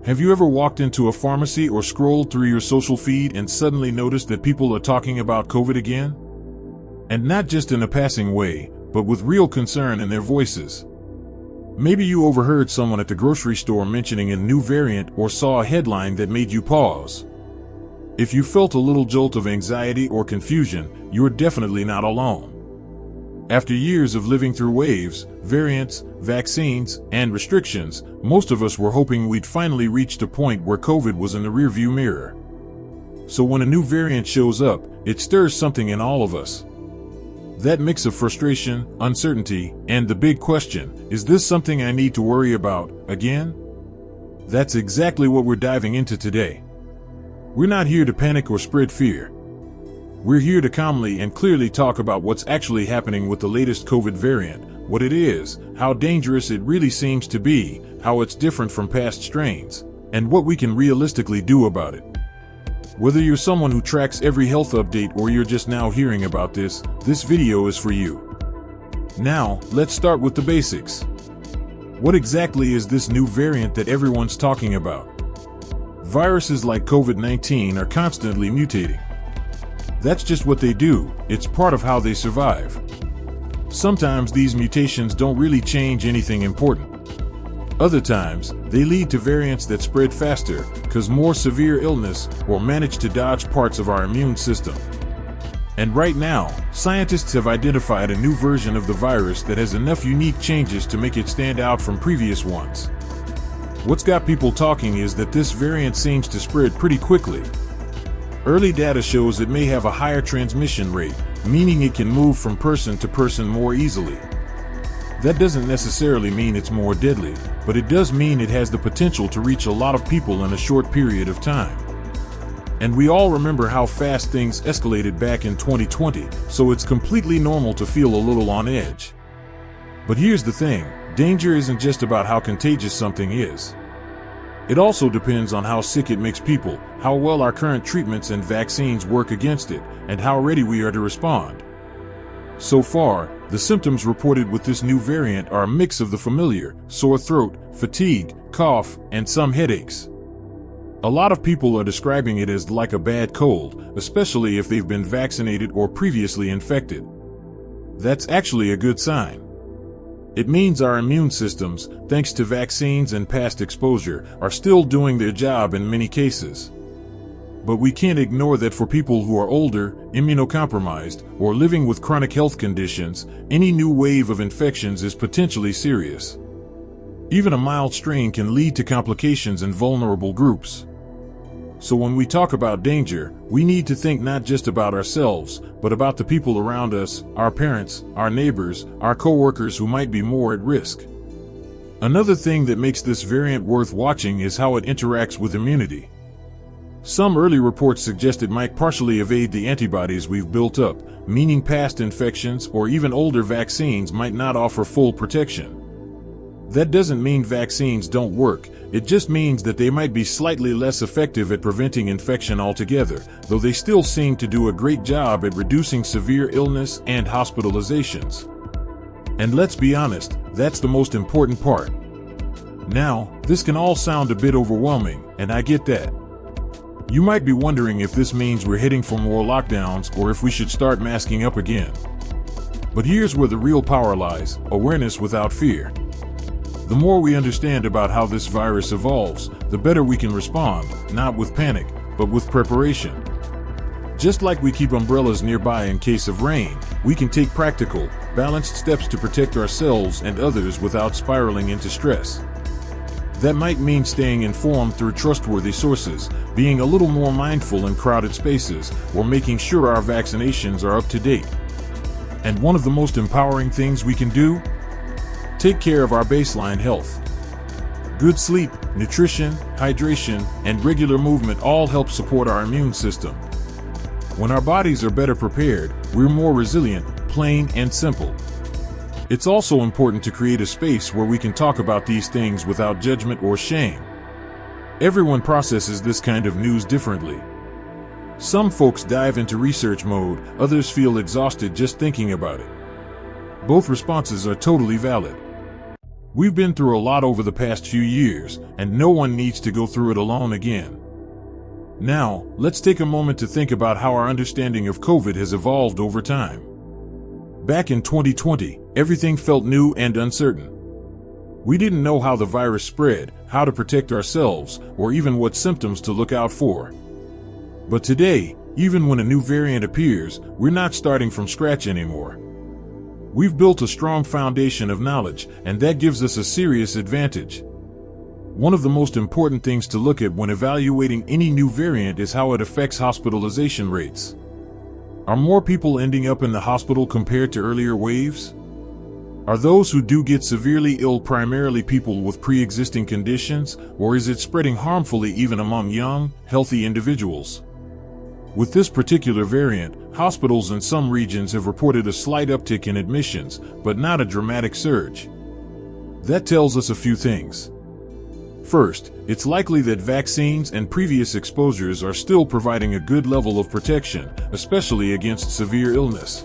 Have you ever walked into a pharmacy or scrolled through your social feed and suddenly noticed that people are talking about COVID again? And not just in a passing way, but with real concern in their voices. Maybe you overheard someone at the grocery store mentioning a new variant or saw a headline that made you pause. If you felt a little jolt of anxiety or confusion, you're definitely not alone. After years of living through waves, variants, vaccines, and restrictions, most of us were hoping we'd finally reached a point where COVID was in the rearview mirror. So when a new variant shows up, it stirs something in all of us. That mix of frustration, uncertainty, and the big question, is this something I need to worry about again? That's exactly what we're diving into today. We're not here to panic or spread fear. We're here to calmly and clearly talk about what's actually happening with the latest COVID variant, what it is, how dangerous it really seems to be, how it's different from past strains, and what we can realistically do about it. Whether you're someone who tracks every health update or you're just now hearing about this video is for you. Now, let's start with the basics. What exactly is this new variant that everyone's talking about? Viruses like COVID-19 are constantly mutating. That's just what they do, it's part of how they survive. Sometimes these mutations don't really change anything important. Other times, they lead to variants that spread faster, cause more severe illness, or manage to dodge parts of our immune system. And right now, scientists have identified a new version of the virus that has enough unique changes to make it stand out from previous ones. What's got people talking is that this variant seems to spread pretty quickly. Early data shows it may have a higher transmission rate, meaning it can move from person to person more easily. That doesn't necessarily mean it's more deadly, but it does mean it has the potential to reach a lot of people in a short period of time. And we all remember how fast things escalated back in 2020, so it's completely normal to feel a little on edge. But here's the thing, danger isn't just about how contagious something is. It also depends on how sick it makes people, how well our current treatments and vaccines work against it, and how ready we are to respond. So far, the symptoms reported with this new variant are a mix of the familiar: sore throat, fatigue, cough, and some headaches. A lot of people are describing it as like a bad cold, especially if they've been vaccinated or previously infected. That's actually a good sign. It means our immune systems, thanks to vaccines and past exposure, are still doing their job in many cases. But we can't ignore that for people who are older, immunocompromised, or living with chronic health conditions, any new wave of infections is potentially serious. Even a mild strain can lead to complications in vulnerable groups. So when we talk about danger, we need to think not just about ourselves, but about the people around us, our parents, our neighbors, our coworkers who might be more at risk. Another thing that makes this variant worth watching is how it interacts with immunity. Some early reports suggest it might partially evade the antibodies we've built up, meaning past infections or even older vaccines might not offer full protection. That doesn't mean vaccines don't work, it just means that they might be slightly less effective at preventing infection altogether, though they still seem to do a great job at reducing severe illness and hospitalizations. And let's be honest, that's the most important part. Now, this can all sound a bit overwhelming, and I get that. You might be wondering if this means we're heading for more lockdowns or if we should start masking up again. But here's where the real power lies: awareness without fear. The more we understand about how this virus evolves, the better we can respond, not with panic, but with preparation. Just like we keep umbrellas nearby in case of rain, we can take practical, balanced steps to protect ourselves and others without spiraling into stress. That might mean staying informed through trustworthy sources, being a little more mindful in crowded spaces, or making sure our vaccinations are up to date. And one of the most empowering things we can do? Take care of our baseline health. Good sleep, nutrition, hydration, and regular movement all help support our immune system. When our bodies are better prepared, we're more resilient, plain and simple. It's also important to create a space where we can talk about these things without judgment or shame. Everyone processes this kind of news differently. Some folks dive into research mode, others feel exhausted just thinking about it. Both responses are totally valid. We've been through a lot over the past few years, and no one needs to go through it alone again. Now, let's take a moment to think about how our understanding of COVID has evolved over time. Back in 2020, everything felt new and uncertain. We didn't know how the virus spread, how to protect ourselves, or even what symptoms to look out for. But today, even when a new variant appears, we're not starting from scratch anymore. We've built a strong foundation of knowledge, and that gives us a serious advantage. One of the most important things to look at when evaluating any new variant is how it affects hospitalization rates. Are more people ending up in the hospital compared to earlier waves? Are those who do get severely ill primarily people with pre-existing conditions, or is it spreading harmfully even among young, healthy individuals? With this particular variant, hospitals in some regions have reported a slight uptick in admissions, but not a dramatic surge. That tells us a few things. First, it's likely that vaccines and previous exposures are still providing a good level of protection, especially against severe illness.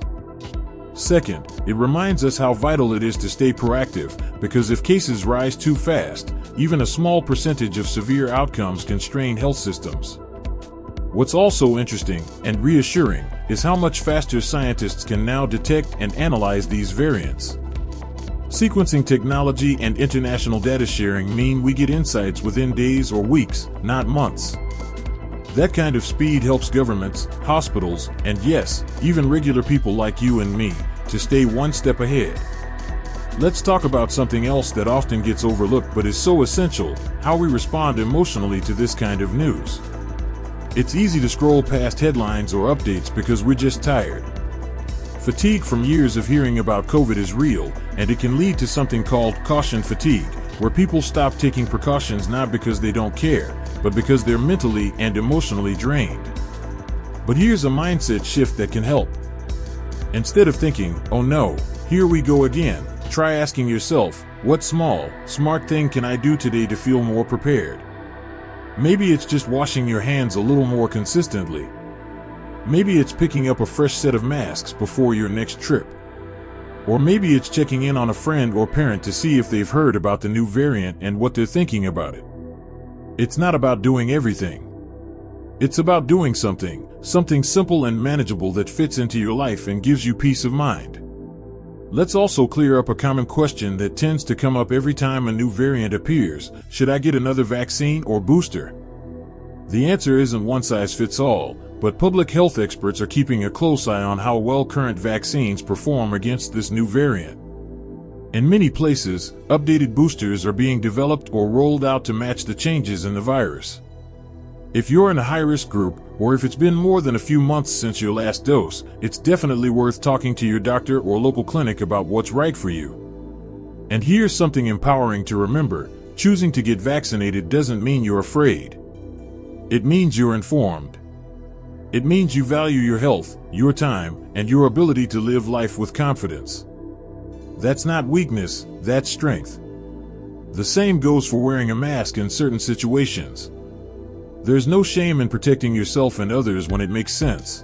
Second, it reminds us how vital it is to stay proactive, because if cases rise too fast, even a small percentage of severe outcomes can strain health systems. What's also interesting and reassuring is how much faster scientists can now detect and analyze these variants. Sequencing technology and international data sharing mean we get insights within days or weeks, not months. That kind of speed helps governments, hospitals, and yes, even regular people like you and me, to stay one step ahead. Let's talk about something else that often gets overlooked but is so essential: how we respond emotionally to this kind of news. It's easy to scroll past headlines or updates because we're just tired. Fatigue from years of hearing about COVID is real, and it can lead to something called caution fatigue, where people stop taking precautions not because they don't care, but because they're mentally and emotionally drained. But here's a mindset shift that can help. Instead of thinking, "Oh no, here we go again," try asking yourself, what small, smart thing can I do today to feel more prepared? Maybe it's just washing your hands a little more consistently. Maybe it's picking up a fresh set of masks before your next trip. Or maybe it's checking in on a friend or parent to see if they've heard about the new variant and what they're thinking about it. It's not about doing everything. It's about doing something simple and manageable that fits into your life and gives you peace of mind. Let's also clear up a common question that tends to come up every time a new variant appears: should I get another vaccine or booster? The answer isn't one size fits all, but public health experts are keeping a close eye on how well current vaccines perform against this new variant. In many places, updated boosters are being developed or rolled out to match the changes in the virus. If you're in a high-risk group, or if it's been more than a few months since your last dose, it's definitely worth talking to your doctor or local clinic about what's right for you. And here's something empowering to remember: choosing to get vaccinated doesn't mean you're afraid. It means you're informed. It means you value your health, your time, and your ability to live life with confidence. That's not weakness, that's strength. The same goes for wearing a mask in certain situations. There's no shame in protecting yourself and others when it makes sense.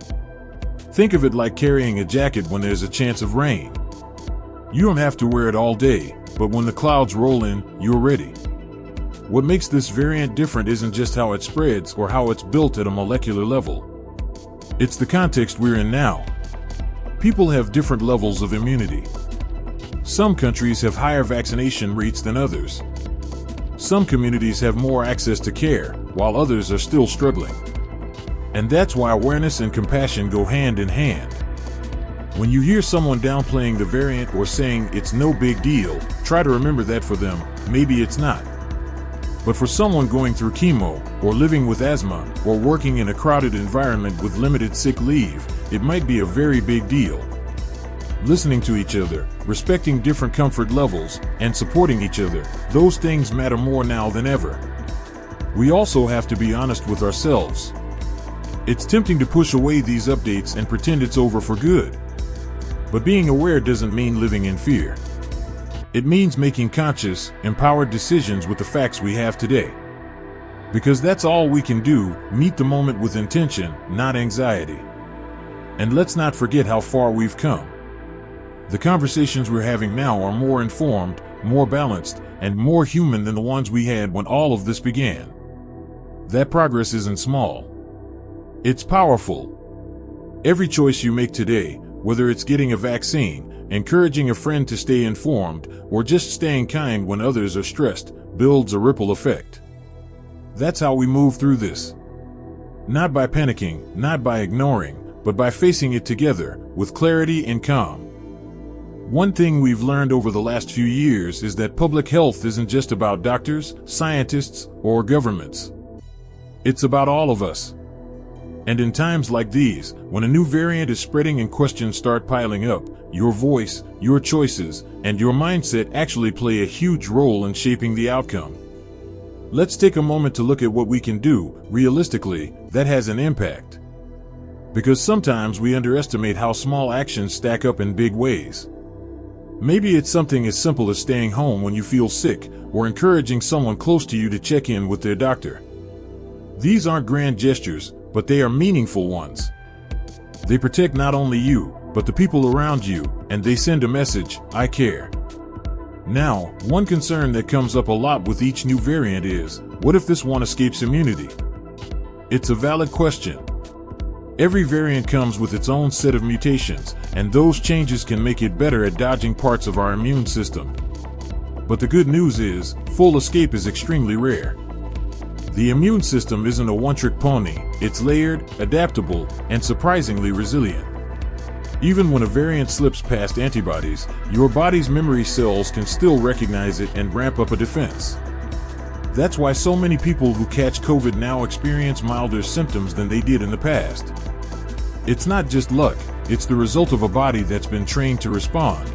Think of it like carrying a jacket when there's a chance of rain. You don't have to wear it all day, but when the clouds roll in, you're ready. What makes this variant different isn't just how it spreads or how it's built at a molecular level. It's the context we're in now. People have different levels of immunity. Some countries have higher vaccination rates than others. Some communities have more access to care, while others are still struggling. And that's why awareness and compassion go hand in hand. When you hear someone downplaying the variant or saying it's no big deal, try to remember that for them, maybe it's not. But for someone going through chemo, or living with asthma, or working in a crowded environment with limited sick leave, it might be a very big deal. Listening to each other, respecting different comfort levels, and supporting each other, those things matter more now than ever. We also have to be honest with ourselves. It's tempting to push away these updates and pretend it's over for good. But being aware doesn't mean living in fear. It means making conscious, empowered decisions with the facts we have today. Because that's all we can do: meet the moment with intention, not anxiety. And let's not forget how far we've come. The conversations we're having now are more informed, more balanced, and more human than the ones we had when all of this began. That progress isn't small. It's powerful. Every choice you make today, whether it's getting a vaccine, encouraging a friend to stay informed, or just staying kind when others are stressed, builds a ripple effect. That's how we move through this. Not by panicking, not by ignoring, but by facing it together, with clarity and calm. One thing we've learned over the last few years is that public health isn't just about doctors, scientists, or governments. It's about all of us. And in times like these, when a new variant is spreading and questions start piling up, your voice, your choices, and your mindset actually play a huge role in shaping the outcome. Let's take a moment to look at what we can do, realistically, that has an impact. Because sometimes we underestimate how small actions stack up in big ways. Maybe it's something as simple as staying home when you feel sick, or encouraging someone close to you to check in with their doctor. These aren't grand gestures, but they are meaningful ones. They protect not only you, but the people around you, and they send a message, I care. Now, one concern that comes up a lot with each new variant is, what if this one escapes immunity? It's a valid question. Every variant comes with its own set of mutations, and those changes can make it better at dodging parts of our immune system. But the good news is, full escape is extremely rare. The immune system isn't a one-trick pony, it's layered, adaptable, and surprisingly resilient. Even when a variant slips past antibodies, your body's memory cells can still recognize it and ramp up a defense. That's why so many people who catch COVID now experience milder symptoms than they did in the past. It's not just luck, it's the result of a body that's been trained to respond.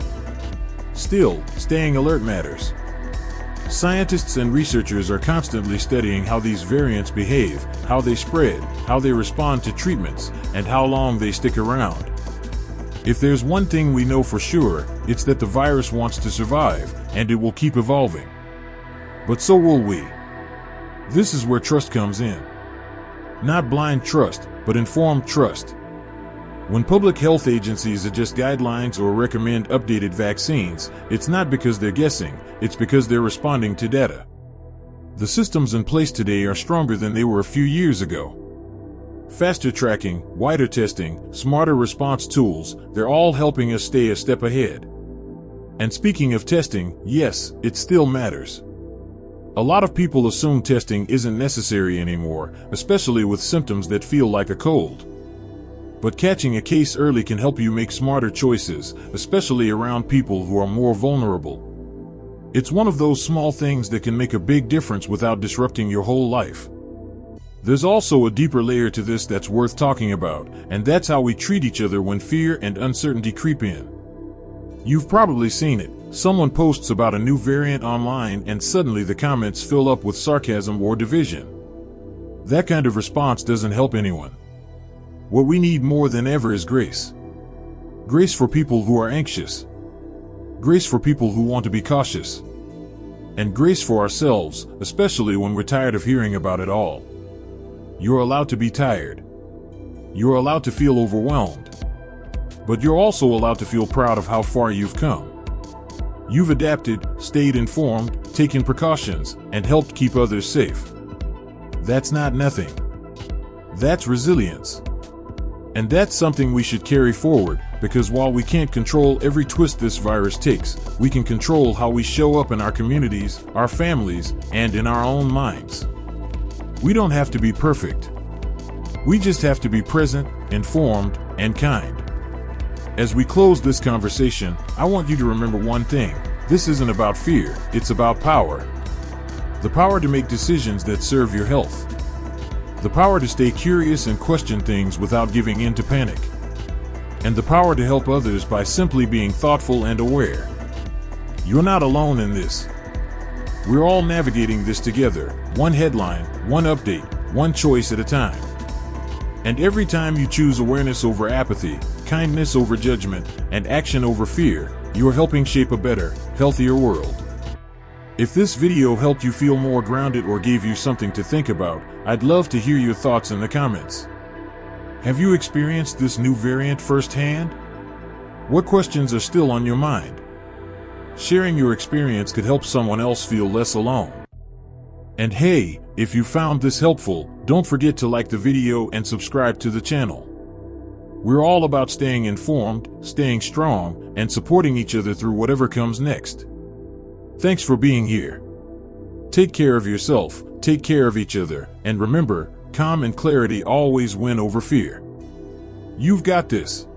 Still, staying alert matters. Scientists and researchers are constantly studying how these variants behave, how they spread, how they respond to treatments, and how long they stick around. If there's one thing we know for sure, it's that the virus wants to survive, and it will keep evolving. But so will we. This is where trust comes in. Not blind trust, but informed trust. When public health agencies adjust guidelines or recommend updated vaccines, it's not because they're guessing, it's because they're responding to data. The systems in place today are stronger than they were a few years ago. Faster tracking, wider testing, smarter response tools, they're all helping us stay a step ahead. And speaking of testing, yes, it still matters. A lot of people assume testing isn't necessary anymore, especially with symptoms that feel like a cold. But catching a case early can help you make smarter choices, especially around people who are more vulnerable. It's one of those small things that can make a big difference without disrupting your whole life. There's also a deeper layer to this that's worth talking about, and that's how we treat each other when fear and uncertainty creep in. You've probably seen it. Someone posts about a new variant online and suddenly the comments fill up with sarcasm or division. That kind of response doesn't help anyone. What we need more than ever is grace. Grace for people who are anxious. Grace for people who want to be cautious. And grace for ourselves, especially when we're tired of hearing about it all. You're allowed to be tired. You're allowed to feel overwhelmed. But you're also allowed to feel proud of how far you've come. You've adapted, stayed informed, taken precautions, and helped keep others safe. That's not nothing. That's resilience. And that's something we should carry forward, because while we can't control every twist this virus takes, we can control how we show up in our communities, our families, and in our own minds. We don't have to be perfect. We just have to be present, informed, and kind. As we close this conversation, I want you to remember one thing. This isn't about fear, it's about power. The power to make decisions that serve your health. The power to stay curious and question things without giving in to panic. And the power to help others by simply being thoughtful and aware. You're not alone in this. We're all navigating this together, one headline, one update, one choice at a time. And every time you choose awareness over apathy, kindness over judgment, and action over fear, you are helping shape a better, healthier world. If this video helped you feel more grounded or gave you something to think about, I'd love to hear your thoughts in the comments. Have you experienced this new variant firsthand? What questions are still on your mind? Sharing your experience could help someone else feel less alone. And hey, if you found this helpful, don't forget to like the video and subscribe to the channel. We're all about staying informed, staying strong, and supporting each other through whatever comes next. Thanks for being here. Take care of yourself, take care of each other, and remember, calm and clarity always win over fear. You've got this.